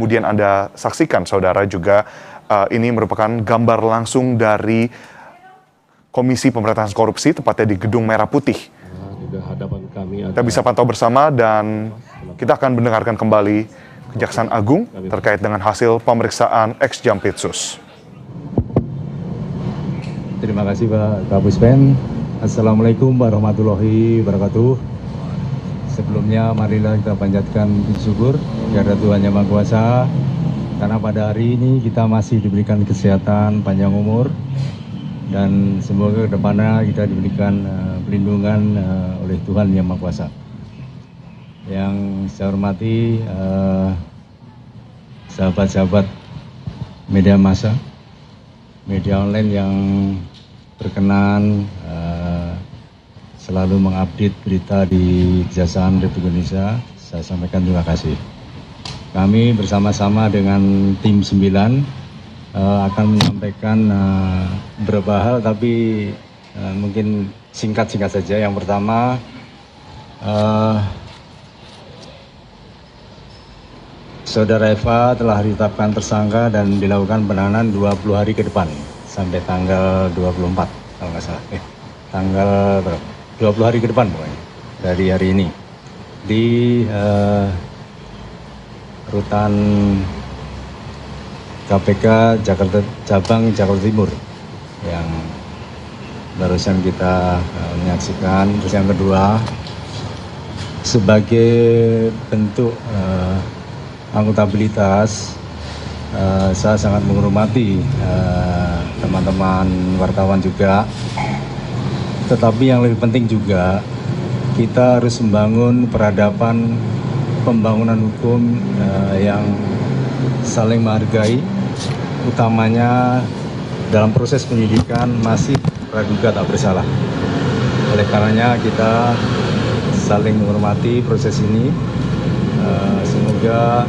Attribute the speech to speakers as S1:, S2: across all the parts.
S1: kemudian Anda saksikan, saudara, juga ini merupakan gambar langsung dari Komisi Pemberantasan Korupsi, tepatnya di Gedung Merah Putih. Kita bisa pantau bersama dan kita akan mendengarkan kembali Kejaksaan Agung terkait dengan hasil pemeriksaan ex-Jampitsus.
S2: Terima kasih Pak Kapuspen. Assalamualaikum warahmatullahi wabarakatuh. Sebelumnya marilah kita panjatkan syukur kepada Tuhan Yang Maha Kuasa, karena pada hari ini kita masih diberikan kesehatan, panjang umur, dan semoga ke depannya kita diberikan perlindungan oleh Tuhan Yang Maha Kuasa. Yang saya hormati sahabat-sahabat media massa, media online yang berkenan selalu mengupdate berita di Kejaksaan Republik Indonesia, saya sampaikan terima kasih. Kami bersama-sama dengan tim 9 akan menyampaikan beberapa hal, tapi mungkin singkat-singkat saja. Yang pertama, Saudara Eva telah ditetapkan tersangka dan dilakukan penahanan 20 hari ke depan sampai tanggal 24 kalau nggak salah. Tanggal berapa? 20 hari ke depan pokoknya dari hari ini di rutan KPK Jakarta Cabang Jakarta Timur yang barusan kita menyaksikan. Terus yang kedua, sebagai bentuk akuntabilitas, saya sangat menghormati teman-teman wartawan juga. Tetapi yang lebih penting juga, kita harus membangun peradaban pembangunan hukum yang saling menghargai, utamanya dalam proses penyidikan masih praduga tak bersalah. Oleh karenanya kita saling menghormati proses ini. Semoga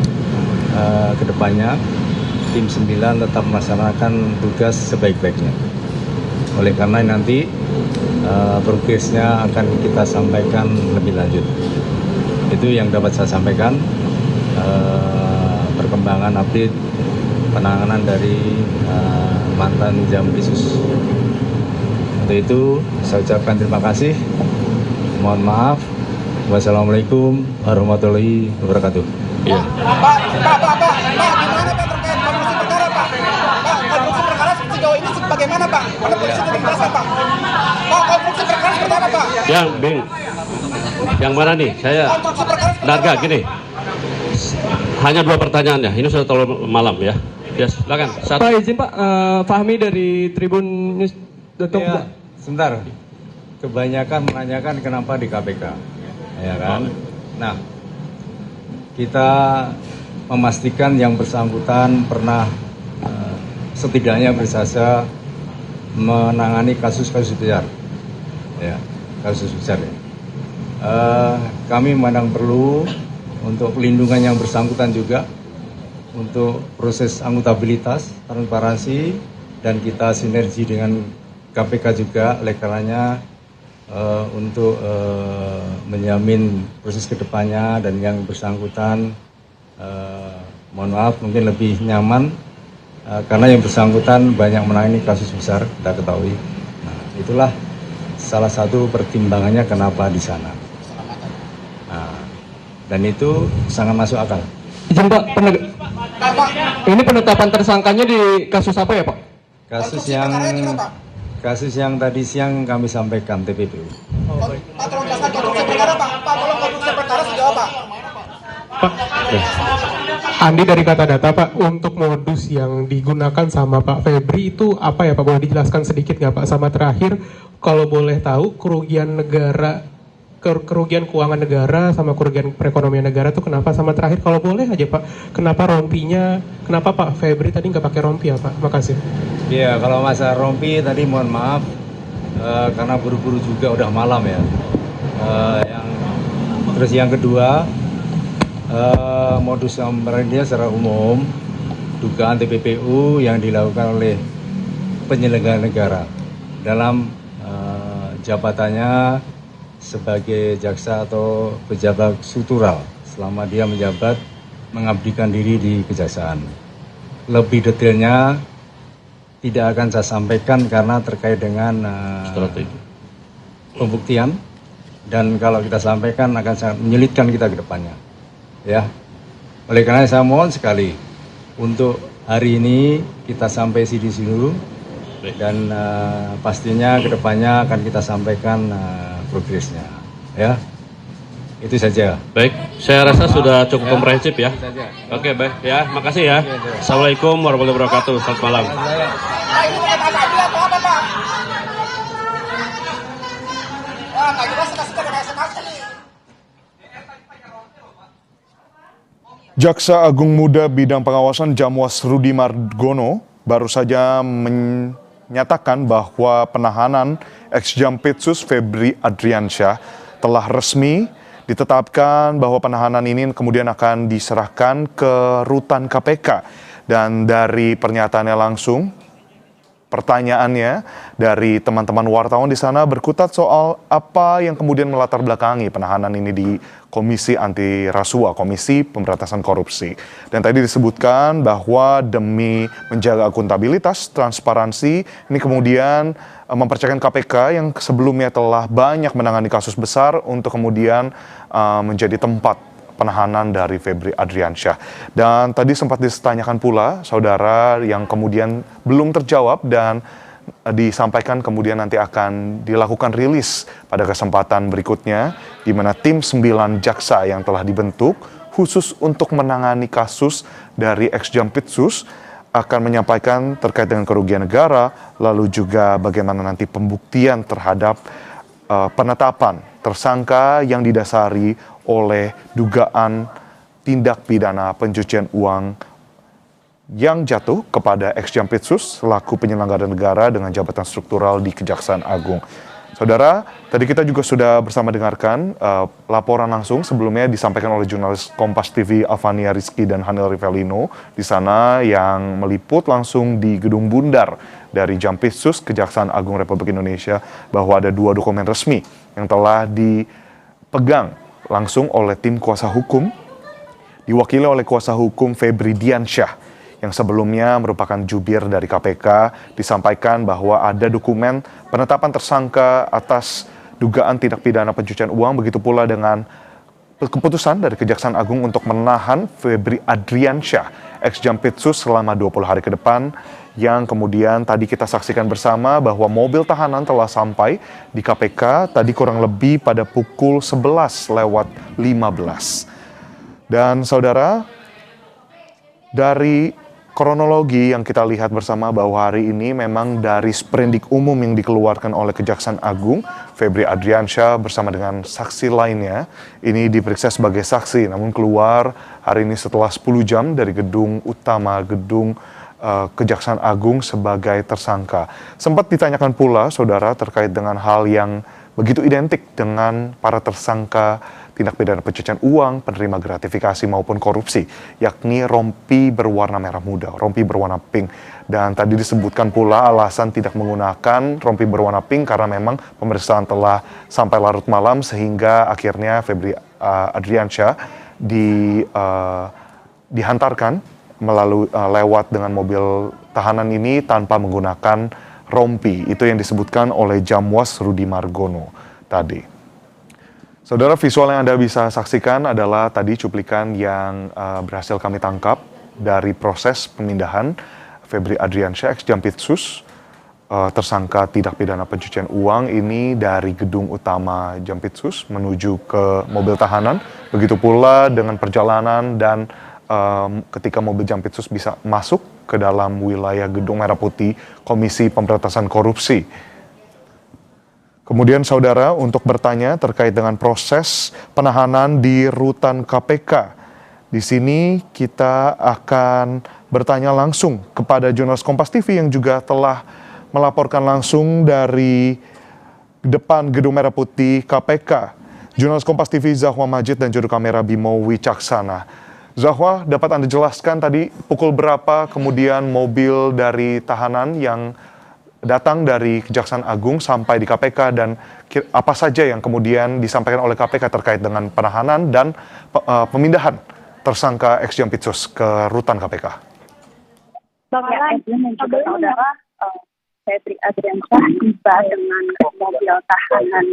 S2: kedepannya tim 9 tetap melaksanakan tugas sebaik-baiknya. Oleh karena nanti progresnya akan kita sampaikan lebih lanjut. Itu yang dapat saya sampaikan, perkembangan update penanganan dari mantan Jampitsus. Untuk itu saya ucapkan terima kasih. Mohon maaf. Wassalamualaikum warahmatullahi wabarakatuh.
S3: Iya. Pak, gimana Pak terkait konstruksi perkara Pak? Pak, konstruksi perkara sejauh ini bagaimana Pak? Karena polisi tidak menjelaskan Pak. Pak, konstruksi perkara seperti apa Pak?
S4: Yang mana nih? Saya Narga gini. Hanya 2 pertanyaannya. Ini sudah terlalu malam ya. Ya, silakan.
S5: Pak izin Pak, Fahmi dari Tribun News.com.
S2: Ya, sebentar. Kebanyakan menanyakan kenapa di KPK, ya kan? Nah, kita memastikan yang bersangkutan pernah setidaknya bersasa menangani kasus-kasus besar, ya, kasus besar. Ya. Kami memandang perlu untuk pelindungan yang bersangkutan juga, untuk proses akuntabilitas, transparansi, dan kita sinergi dengan KPK juga. Oleh karenanya untuk menjamin proses kedepannya dan yang bersangkutan mohon maaf mungkin lebih nyaman karena yang bersangkutan banyak menangani kasus besar, kita ketahui. Nah, itulah salah satu pertimbangannya kenapa di sana. Nah, dan itu sangat masuk akal.
S5: Izin Pak, ini penetapan tersangkanya di kasus apa ya Pak?
S2: Kasus yang tadi siang kami sampaikan TPPU.
S3: Pak, tolong jelaskan konstruksi perkara Pak. Pak, tolong konstruksi perkara sejauh apa?
S5: Pak, Andi dari Kata Data Pak, untuk modus yang digunakan sama Pak Febri itu apa ya Pak? Boleh dijelaskan sedikit nggak Pak? Sama terakhir, kalau boleh tahu kerugian negara, kerugian keuangan negara sama kerugian perekonomian negara itu kenapa? Sama terakhir kalau boleh aja Pak, kenapa rompinya, kenapa Pak Febri tadi nggak pakai rompi ya Pak? Makasih.
S2: Iya, kalau masalah rompi tadi mohon maaf karena buru-buru juga udah malam ya. Terus yang kedua, modus operandi secara umum dugaan TPPU yang dilakukan oleh penyelenggara negara dalam jabatannya sebagai jaksa atau pejabat struktural selama dia menjabat mengabdikan diri di kejaksaan. Lebih detailnya tidak akan saya sampaikan karena terkait dengan
S4: Strategi.
S2: pembuktian, dan kalau kita sampaikan akan sangat menyulitkan kita ke depannya. Ya. Oleh karena saya mohon sekali untuk hari ini kita sampai sini dulu, dan pastinya ke depannya akan kita sampaikan progresnya. Ya. Itu saja.
S4: Baik, saya rasa sudah cukup komprehensif ya.
S2: Itu saja.
S4: Oke, baik ya. Makasih ya. Assalamualaikum warahmatullahi wabarakatuh. Selamat malam.
S3: Pak, ini pakai tanda adil atau apa, Pak? Wah, nggak jelas kasih nih.
S1: Jaksa Agung Muda Bidang Pengawasan Jamwas Rudi Margono baru saja menyatakan bahwa penahanan ex-Jampitsus Febri Adriansyah telah resmi ditetapkan, bahwa penahanan ini kemudian akan diserahkan ke rutan KPK. Dan dari pernyataannya langsung, pertanyaannya dari teman-teman wartawan di sana berkutat soal apa yang kemudian melatar belakangi penahanan ini di Komisi Anti Rasuah, Komisi Pemberantasan Korupsi. Dan tadi disebutkan bahwa demi menjaga akuntabilitas, transparansi, ini kemudian mempercayakan KPK yang sebelumnya telah banyak menangani kasus besar untuk kemudian menjadi tempat penahanan dari Febri Adriansyah. Dan tadi sempat ditanyakan pula saudara yang kemudian belum terjawab, dan disampaikan kemudian nanti akan dilakukan rilis pada kesempatan berikutnya, di mana tim 9 jaksa yang telah dibentuk khusus untuk menangani kasus dari ex-Jampitsus akan menyampaikan terkait dengan kerugian negara, lalu juga bagaimana nanti pembuktian terhadap penetapan tersangka yang didasari oleh dugaan tindak pidana pencucian uang yang jatuh kepada ex-Jampitsus selaku penyelenggara negara dengan jabatan struktural di Kejaksaan Agung. Saudara, tadi kita juga sudah bersama dengarkan laporan langsung sebelumnya disampaikan oleh jurnalis Kompas TV Alvania Rizky dan Hanel Rivelino di sana, yang meliput langsung di Gedung Bundar dari Jampitsus Kejaksaan Agung Republik Indonesia, bahwa ada 2 dokumen resmi yang telah dipegang langsung oleh tim kuasa hukum, diwakili oleh kuasa hukum Febri Diansyah, yang sebelumnya merupakan jubir dari KPK, disampaikan bahwa ada dokumen penetapan tersangka atas dugaan tindak pidana pencucian uang, begitu pula dengan keputusan dari Kejaksaan Agung untuk menahan Febri Adriansyah, ex-Jampitsus, selama 20 hari ke depan, yang kemudian tadi kita saksikan bersama bahwa mobil tahanan telah sampai di KPK tadi kurang lebih pada pukul 11:15. Dan saudara, dari kronologi yang kita lihat bersama bahwa hari ini memang dari sprindik umum yang dikeluarkan oleh Kejaksaan Agung, Febri Adriansyah bersama dengan saksi lainnya ini diperiksa sebagai saksi, namun keluar hari ini setelah 10 jam dari gedung utama, gedung Kejaksaan Agung sebagai tersangka. Sempat ditanyakan pula saudara terkait dengan hal yang begitu identik dengan para tersangka tindak pidana pencucian uang, penerima gratifikasi maupun korupsi, yakni rompi berwarna merah muda, rompi berwarna pink. Dan tadi disebutkan pula alasan tidak menggunakan rompi berwarna pink karena memang pemeriksaan telah sampai larut malam, sehingga akhirnya Febri Adriansyah dihantarkan lewat dengan mobil tahanan ini tanpa menggunakan rompi. Itu yang disebutkan oleh Jamwas Rudi Margono tadi. Saudara, visual yang Anda bisa saksikan adalah tadi cuplikan yang berhasil kami tangkap dari proses pemindahan Febri Adriansyah, ex-Jampitsus, tersangka tindak pidana pencucian uang ini dari gedung utama Jampitsus menuju ke mobil tahanan. Begitu pula dengan perjalanan dan ketika mobil Jampitsus bisa masuk ke dalam wilayah Gedung Merah Putih Komisi Pemberantasan Korupsi. Kemudian saudara, untuk bertanya terkait dengan proses penahanan di rutan KPK, di sini kita akan bertanya langsung kepada jurnalis Kompas TV yang juga telah melaporkan langsung dari depan Gedung Merah Putih KPK. Jurnalis Kompas TV Zahwa Majid dan juru kamera Bimo Wicaksana. Zahwa, dapat Anda jelaskan tadi pukul berapa kemudian mobil dari tahanan yang datang dari Kejaksaan Agung sampai di KPK, dan apa saja yang kemudian disampaikan oleh KPK terkait dengan penahanan dan pemindahan tersangka ex Jampitsus ke rutan KPK?
S6: Bang Edwin dan juga saudara Febri Adriansyah tiba dengan mobil tahanan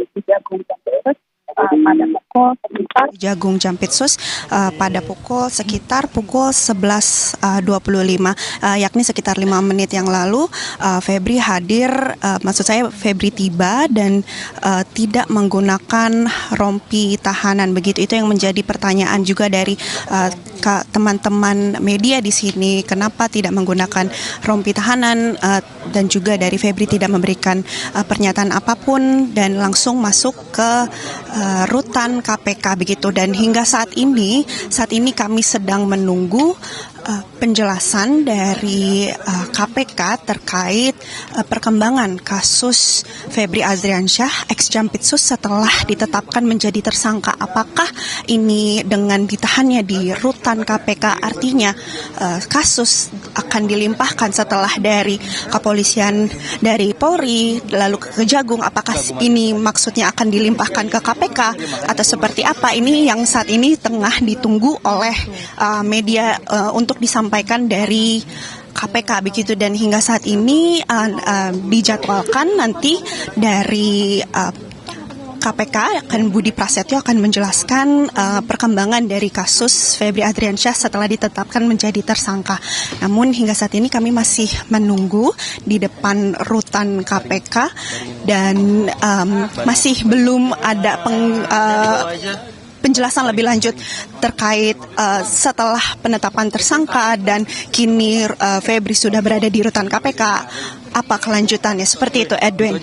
S6: Jagung Jampitsus pada pukul sekitar pukul 11.25, yakni sekitar 5 menit yang lalu. Febri hadir, maksud saya Febri tiba dan tidak menggunakan rompi tahanan, begitu. Itu yang menjadi pertanyaan juga dari teman-teman media di sini, kenapa tidak menggunakan rompi tahanan, dan juga dari Febri tidak memberikan pernyataan apapun dan langsung masuk ke rutan KPK, begitu. Dan hingga saat ini kami sedang menunggu penjelasan dari KPK terkait perkembangan kasus Febri Adriansyah ex Jampitsus setelah ditetapkan menjadi tersangka. Apakah ini dengan ditahannya di rutan KPK artinya kasus akan dilimpahkan setelah dari kepolisian, dari Polri lalu ke Kejagung? Apakah ini maksudnya akan dilimpahkan ke KPK atau seperti apa? Ini yang saat ini tengah ditunggu oleh media untuk disampaikan dari KPK, begitu. Dan hingga saat ini dijadwalkan nanti dari KPK akan Budi Prasetyo akan menjelaskan perkembangan dari kasus Febri Adriansyah setelah ditetapkan menjadi tersangka. Namun hingga saat ini kami masih menunggu di depan rutan KPK dan masih belum ada penjelasan lebih lanjut terkait setelah penetapan tersangka dan kini Febri sudah berada di rutan KPK, apa kelanjutannya, seperti itu, Edwin.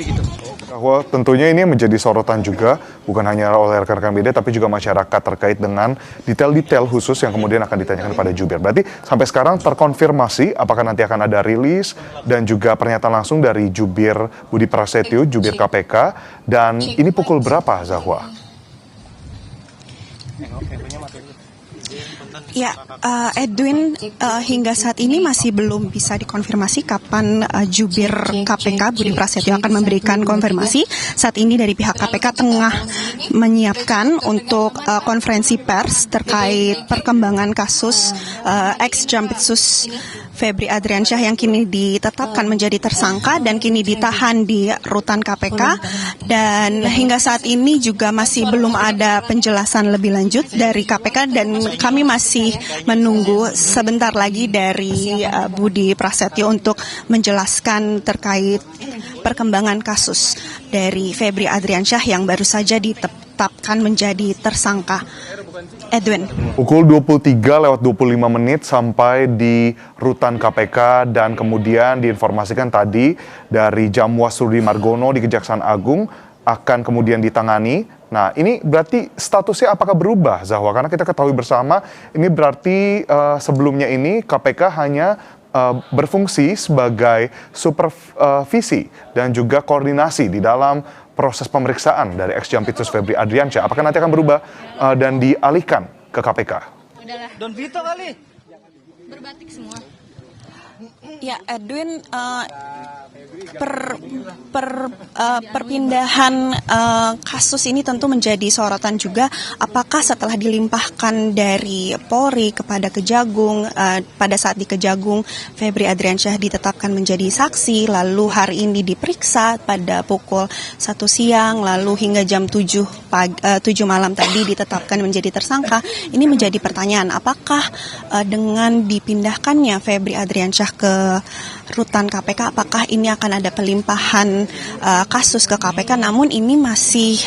S1: Bahwa tentunya ini menjadi sorotan juga, bukan hanya oleh rekan-rekan media, tapi juga masyarakat terkait dengan detail-detail khusus yang kemudian akan ditanyakan pada jubir. Berarti sampai sekarang terkonfirmasi apakah nanti akan ada rilis dan juga pernyataan langsung dari jubir Budi Prasetyo, jubir KPK, dan ini pukul berapa, Zahwa?
S6: Ya, Edwin, hingga saat ini masih belum bisa dikonfirmasi kapan jubir KPK Budi Prasetyo akan memberikan konfirmasi. Saat ini dari pihak KPK tengah menyiapkan untuk konferensi pers terkait perkembangan kasus ex Jampitsus Febri Adriansyah yang kini ditetapkan menjadi tersangka dan kini ditahan di rutan KPK. Dan hingga saat ini juga masih belum ada penjelasan lebih lanjut dari KPK dan kami masih menunggu sebentar lagi dari Budi Prasetyo untuk menjelaskan terkait perkembangan kasus dari Febri Adriansyah yang baru saja ditetapkan menjadi tersangka. Edwin.
S1: Pukul 23:25 sampai di rutan KPK dan kemudian diinformasikan tadi dari Jamwas Rudi Margono di Kejaksaan Agung akan kemudian ditangani. Nah, ini berarti statusnya apakah berubah, Zahwa? Karena kita ketahui bersama ini berarti sebelumnya ini KPK hanya berfungsi sebagai supervisi dan juga koordinasi di dalam proses pemeriksaan dari ex Jampitsus Febri Adriansyah. Apakah nanti akan berubah dan dialihkan ke KPK?
S3: Don Vito kali.
S6: Berbatik semua. Ya, Edwin, perpindahan kasus ini tentu menjadi sorotan juga. Apakah setelah dilimpahkan dari Polri kepada Kejagung, pada saat di Kejagung Febri Adriansyah ditetapkan menjadi saksi, lalu hari ini diperiksa pada pukul 1 siang, lalu hingga jam 7 malam tadi ditetapkan menjadi tersangka. Ini menjadi pertanyaan, apakah dengan dipindahkannya Febri Adriansyah ke rutan KPK, apakah ini akan ada pelimpahan kasus ke KPK? Namun ini masih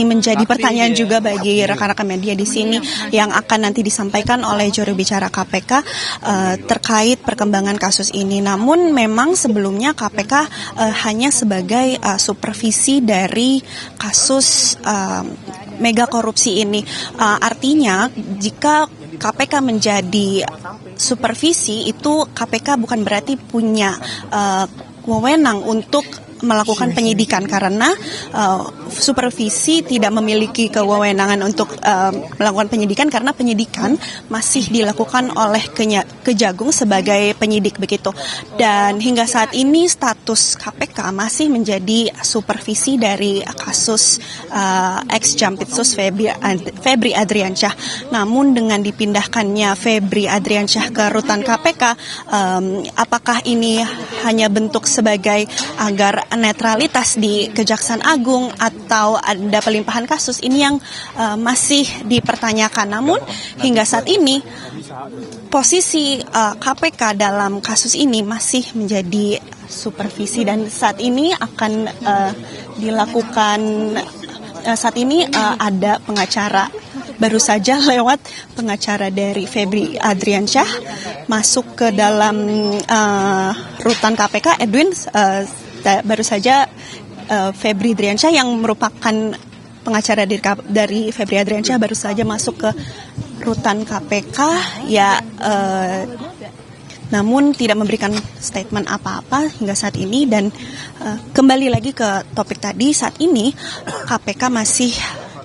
S6: menjadi pertanyaan juga bagi rekan-rekan media di sini yang akan nanti disampaikan oleh juru bicara KPK terkait perkembangan kasus ini. Namun memang sebelumnya KPK hanya sebagai supervisi dari kasus mega korupsi ini. Artinya jika KPK menjadi supervisi, itu KPK bukan berarti punya wewenang untuk melakukan penyidikan karena supervisi tidak memiliki kewenangan untuk melakukan penyidikan karena penyidikan masih dilakukan oleh Kejagung sebagai penyidik begitu. Dan hingga saat ini status KPK masih menjadi supervisi dari kasus ex Jampitsus Febri Adriansyah. Namun dengan dipindahkannya Febri Adriansyah ke rutan KPK, apakah ini hanya bentuk sebagai agar netralitas di Kejaksaan Agung atau ada pelimpahan kasus, ini yang masih dipertanyakan. Namun hingga saat ini posisi KPK dalam kasus ini masih menjadi supervisi dan saat ini akan dilakukan saat ini ada pengacara baru saja lewat pengacara dari Febri Adriansyah masuk ke dalam rutan KPK. Edwin, baru saja Febri Adriansyah yang merupakan pengacara dari Febri Adriansyah baru saja masuk ke rutan KPK ya, namun tidak memberikan statement apa-apa hingga saat ini. Dan kembali lagi ke topik tadi, saat ini KPK masih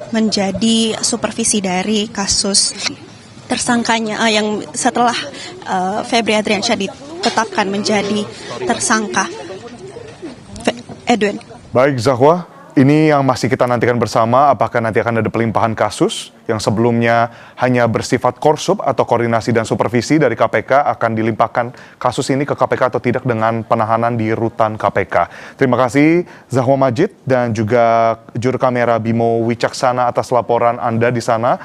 S6: menjadi supervisi dari kasus tersangkanya yang setelah Febri Adriansyah ditetapkan menjadi tersangka. Edwin.
S1: Baik Zahwa, ini yang masih kita nantikan bersama, apakah nanti akan ada pelimpahan kasus yang sebelumnya hanya bersifat korsub atau koordinasi dan supervisi dari KPK akan dilimpahkan kasus ini ke KPK atau tidak dengan penahanan di rutan KPK. Terima kasih Zahwa Majid dan juga juru kamera Bimo Wicaksana atas laporan Anda di sana.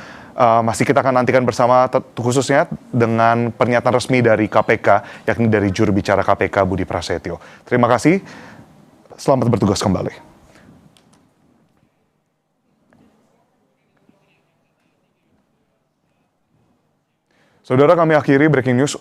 S1: Masih kita akan nantikan bersama khususnya dengan pernyataan resmi dari KPK, yakni dari juru bicara KPK Budi Prasetyo. Terima kasih, selamat bertugas kembali. Saudara, kami akhiri breaking news.